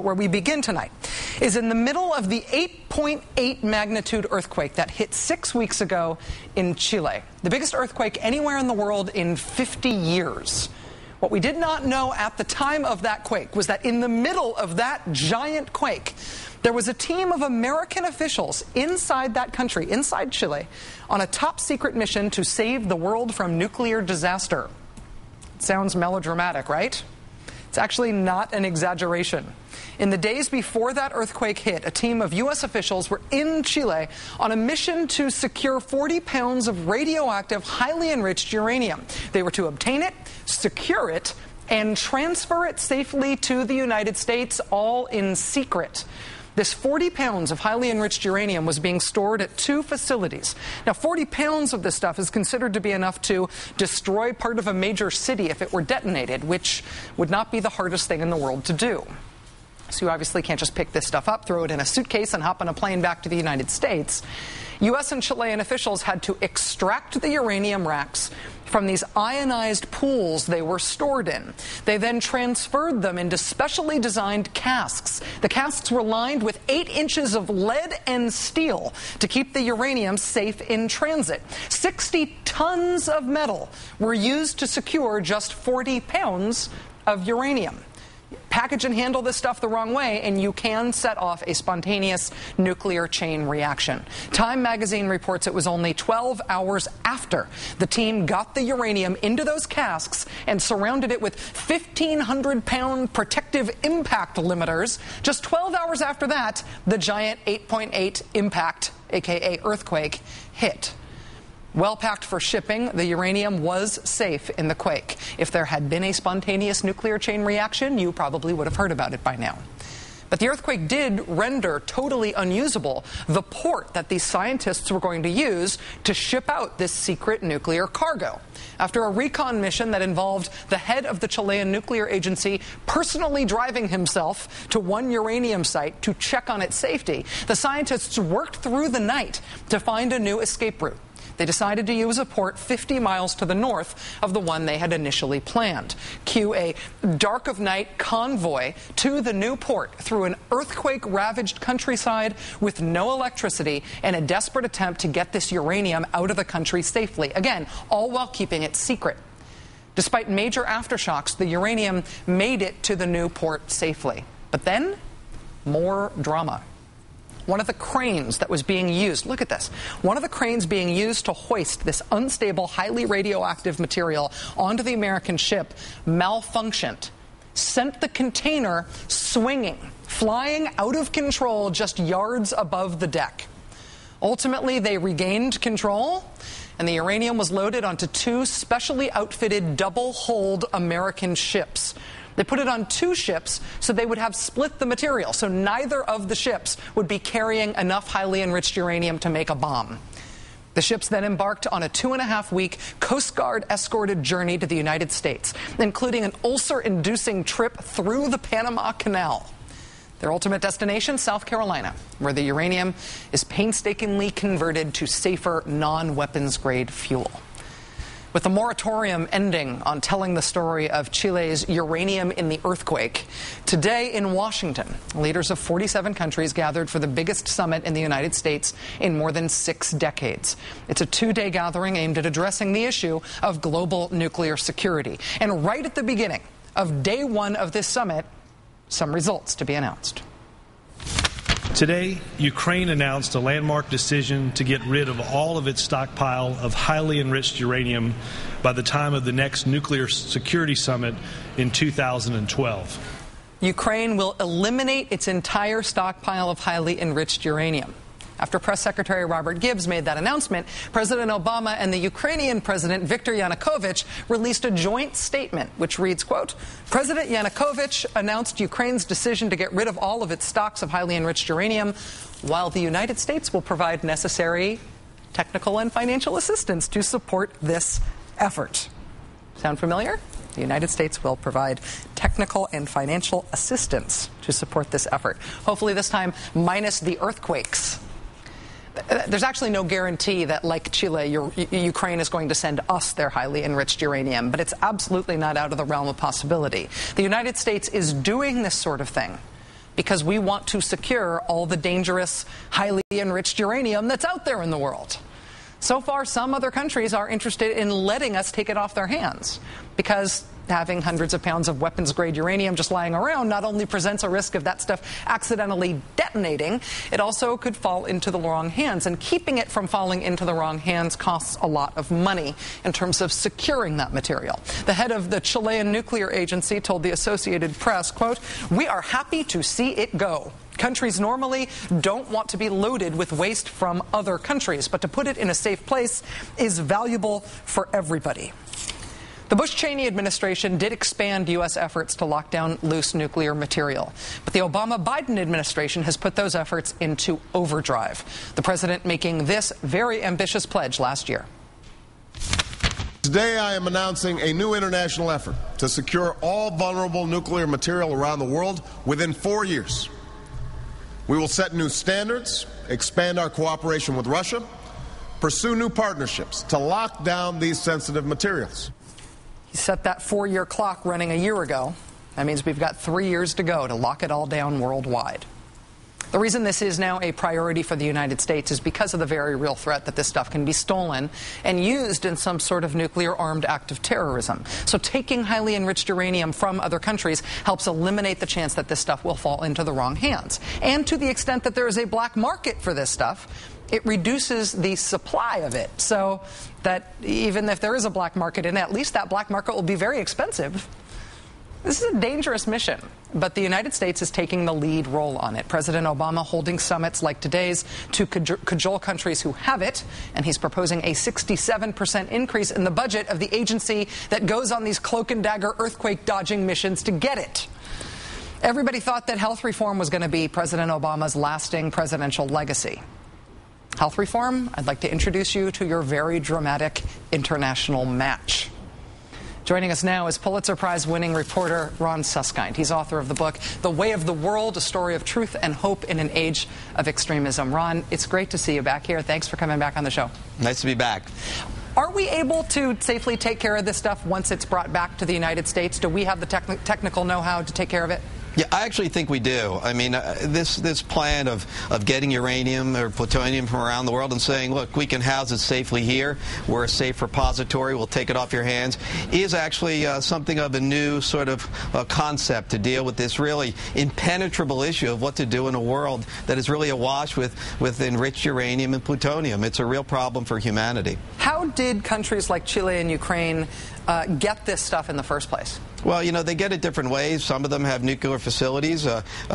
Where we begin tonight is in the middle of the 8.8 magnitude earthquake that hit 6 weeks ago in Chile, the biggest earthquake anywhere in the world in 50 years. What we did not know at the time of that quake was that in the middle of that giant quake, there was a team of American officials inside that country, inside Chile, on a top secret mission to save the world from nuclear disaster. It sounds melodramatic, right? It's actually not an exaggeration. In the days before that earthquake hit, a team of U.S. officials were in Chile on a mission to secure 40 pounds of radioactive, highly enriched uranium. They were to obtain it, secure it, and transfer it safely to the United States, all in secret. This 40 pounds of highly enriched uranium was being stored at 2 facilities. Now, 40 pounds of this stuff is considered to be enough to destroy part of a major city if it were detonated, which would not be the hardest thing in the world to do. So you obviously can't just pick this stuff up, throw it in a suitcase, and hop on a plane back to the United States. U.S. and Chilean officials had to extract the uranium racks from these ionized pools they were stored in. They then transferred them into specially designed casks. The casks were lined with 8 inches of lead and steel to keep the uranium safe in transit. 60 tons of metal were used to secure just 40 pounds of uranium. Package and handle this stuff the wrong way, and you can set off a spontaneous nuclear chain reaction. Time magazine reports it was only 12 hours after the team got the uranium into those casks and surrounded it with 1,500-pound protective impact limiters. Just 12 hours after that, the giant 8.8 impact, aka earthquake, hit. Well packed for shipping, the uranium was safe in the quake. If there had been a spontaneous nuclear chain reaction, you probably would have heard about it by now. But the earthquake did render totally unusable the port that these scientists were going to use to ship out this secret nuclear cargo. After a recon mission that involved the head of the Chilean nuclear agency personally driving himself to one uranium site to check on its safety, the scientists worked through the night to find a new escape route. They decided to use a port 50 miles to the north of the one they had initially planned. Cue a dark of night convoy to the new port through an earthquake-ravaged countryside with no electricity and a desperate attempt to get this uranium out of the country safely. Again, all while keeping it secret. Despite major aftershocks, the uranium made it to the new port safely. But then, more drama. One of the cranes that was being used, look at this, one of the cranes being used to hoist this unstable, highly radioactive material onto the American ship malfunctioned, sent the container swinging, flying out of control just yards above the deck. Ultimately, they regained control, and the uranium was loaded onto 2 specially outfitted, double-hulled American ships. They put it on 2 ships so they would have split the material, so neither of the ships would be carrying enough highly enriched uranium to make a bomb. The ships then embarked on a 2.5-week Coast Guard escorted journey to the United States, including an ulcer-inducing trip through the Panama Canal. Their ultimate destination, South Carolina, where the uranium is painstakingly converted to safer, non-weapons grade fuel. With the moratorium ending on telling the story of Chile's uranium in the earthquake, today in Washington, leaders of 47 countries gathered for the biggest summit in the United States in more than 6 decades. It's a 2-day gathering aimed at addressing the issue of global nuclear security. And right at the beginning of day 1 of this summit, some results to be announced. Today, Ukraine announced a landmark decision to get rid of all of its stockpile of highly enriched uranium by the time of the next nuclear security summit in 2012. Ukraine will eliminate its entire stockpile of highly enriched uranium. After Press Secretary Robert Gibbs made that announcement, President Obama and the Ukrainian President Viktor Yanukovych released a joint statement which reads, quote, President Yanukovych announced Ukraine's decision to get rid of all of its stocks of highly enriched uranium, while the United States will provide necessary technical and financial assistance to support this effort. Sound familiar? The United States will provide technical and financial assistance to support this effort. Hopefully this time minus the earthquakes. There's actually no guarantee that, like Chile, Ukraine is going to send us their highly enriched uranium, but it's absolutely not out of the realm of possibility. The United States is doing this sort of thing because we want to secure all the dangerous, highly enriched uranium that's out there in the world. So far, some other countries are interested in letting us take it off their hands, because having hundreds of pounds of weapons-grade uranium just lying around not only presents a risk of that stuff accidentally detonating, it also could fall into the wrong hands. And keeping it from falling into the wrong hands costs a lot of money in terms of securing that material. The head of the Chilean nuclear agency told the Associated Press, quote, "We are happy to see it go. Countries normally don't want to be loaded with waste from other countries, but to put it in a safe place is valuable for everybody." The Bush-Cheney administration did expand U.S. efforts to lock down loose nuclear material, but the Obama-Biden administration has put those efforts into overdrive. The president making this very ambitious pledge last year. Today I am announcing a new international effort to secure all vulnerable nuclear material around the world within 4 years. We will set new standards, expand our cooperation with Russia, pursue new partnerships to lock down these sensitive materials. He set that 4-year clock running a year ago. That means we've got 3 years to go to lock it all down worldwide. The reason this is now a priority for the United States is because of the very real threat that this stuff can be stolen and used in some sort of nuclear-armed act of terrorism. So taking highly enriched uranium from other countries helps eliminate the chance that this stuff will fall into the wrong hands. And to the extent that there is a black market for this stuff, it reduces the supply of it, so that even if there is a black market in it, at least that black market will be very expensive. This is a dangerous mission, but the United States is taking the lead role on it. President Obama holding summits like today's to cajole countries who have it, and he's proposing a 67% increase in the budget of the agency that goes on these cloak and dagger earthquake-dodging missions to get it. Everybody thought that health reform was going to be President Obama's lasting presidential legacy. Health reform, I'd like to introduce you to your very dramatic international match. Joining us now is Pulitzer-Prize winning reporter Ron Suskind. He's author of the book, The Way of the World, A Story of Truth and Hope in an Age of Extremism. Ron, it's great to see you back here. Thanks for coming back on the show. Nice to be back. Are we able to safely take care of this stuff once it's brought back to the United States? Do we have the technical know-how to take care of it? Yeah, I actually think we do. I mean, this plan of getting uranium or plutonium from around the world and saying, look, we can house it safely here, we're a safe repository, we'll take it off your hands, is actually something of a new sort of concept to deal with this really impenetrable issue of what to do in a world that is really awash with enriched uranium and plutonium. It's a real problem for humanity. How did countries like Chile and Ukraine get this stuff in the first place? Well, you know, they get it different ways. Some of them have nuclear facilities,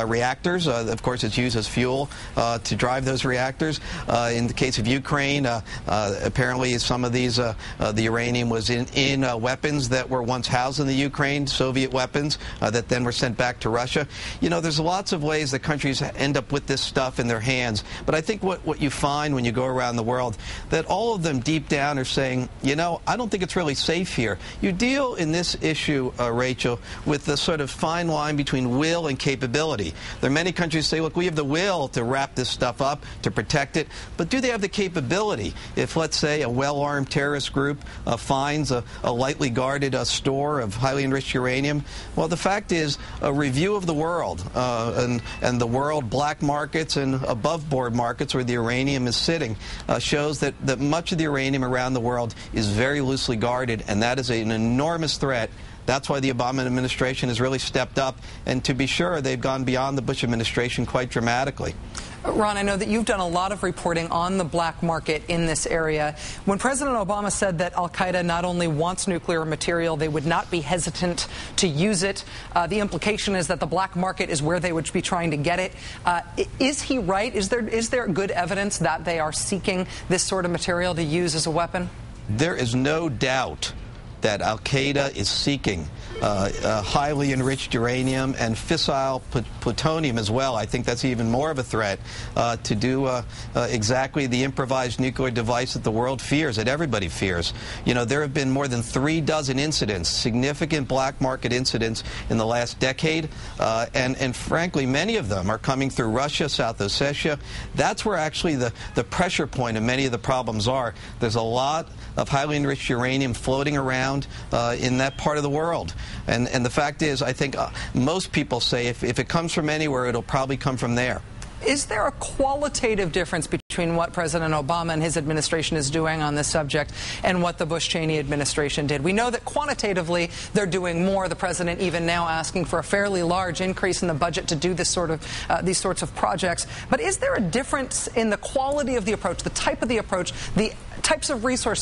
reactors. Of course, it's used as fuel to drive those reactors. In the case of Ukraine, apparently some of these, the uranium was in weapons that were once housed in the Ukraine, Soviet weapons that then were sent back to Russia. You know, there's lots of ways that countries end up with this stuff in their hands. But I think what you find when you go around the world, that all of them deep down are saying, you know, I don't think it's really safe here. You deal in this issue, Rachel, with the sort of fine line between will and capability. There are many countries that say, look, we have the will to wrap this stuff up, to protect it, but do they have the capability? If, let's say, a well-armed terrorist group finds a lightly guarded store of highly enriched uranium, well, the fact is a review of the world and the world black markets and above-board markets where the uranium is sitting shows that much of the uranium around the world is very loosely guarded, and that is an enormous threat. That's why the Obama administration has really stepped up, and to be sure, they've gone beyond the Bush administration quite dramatically. Ron, I know that you've done a lot of reporting on the black market in this area. When President Obama said that al-Qaeda not only wants nuclear material, they would not be hesitant to use it, the implication is that the black market is where they would be trying to get it. Is he right? Is there good evidence that they are seeking this sort of material to use as a weapon? There is no doubt that al-Qaeda is seeking highly enriched uranium and fissile plutonium as well. I think that's even more of a threat to do exactly the improvised nuclear device that the world fears, that everybody fears. You know, there have been more than 36 incidents, significant black market incidents in the last decade, and frankly, many of them are coming through Russia, South Ossetia. That's where actually the pressure point of many of the problems are. There's a lot of highly enriched uranium floating around in that part of the world. And the fact is, I think most people say if it comes from anywhere, it'll probably come from there. Is there a qualitative difference between what President Obama and his administration is doing on this subject and what the Bush-Cheney administration did? We know that quantitatively they're doing more. The president even now asking for a fairly large increase in the budget to do this these sorts of projects. But is there a difference in the quality of the approach, the type of the approach, the types of resources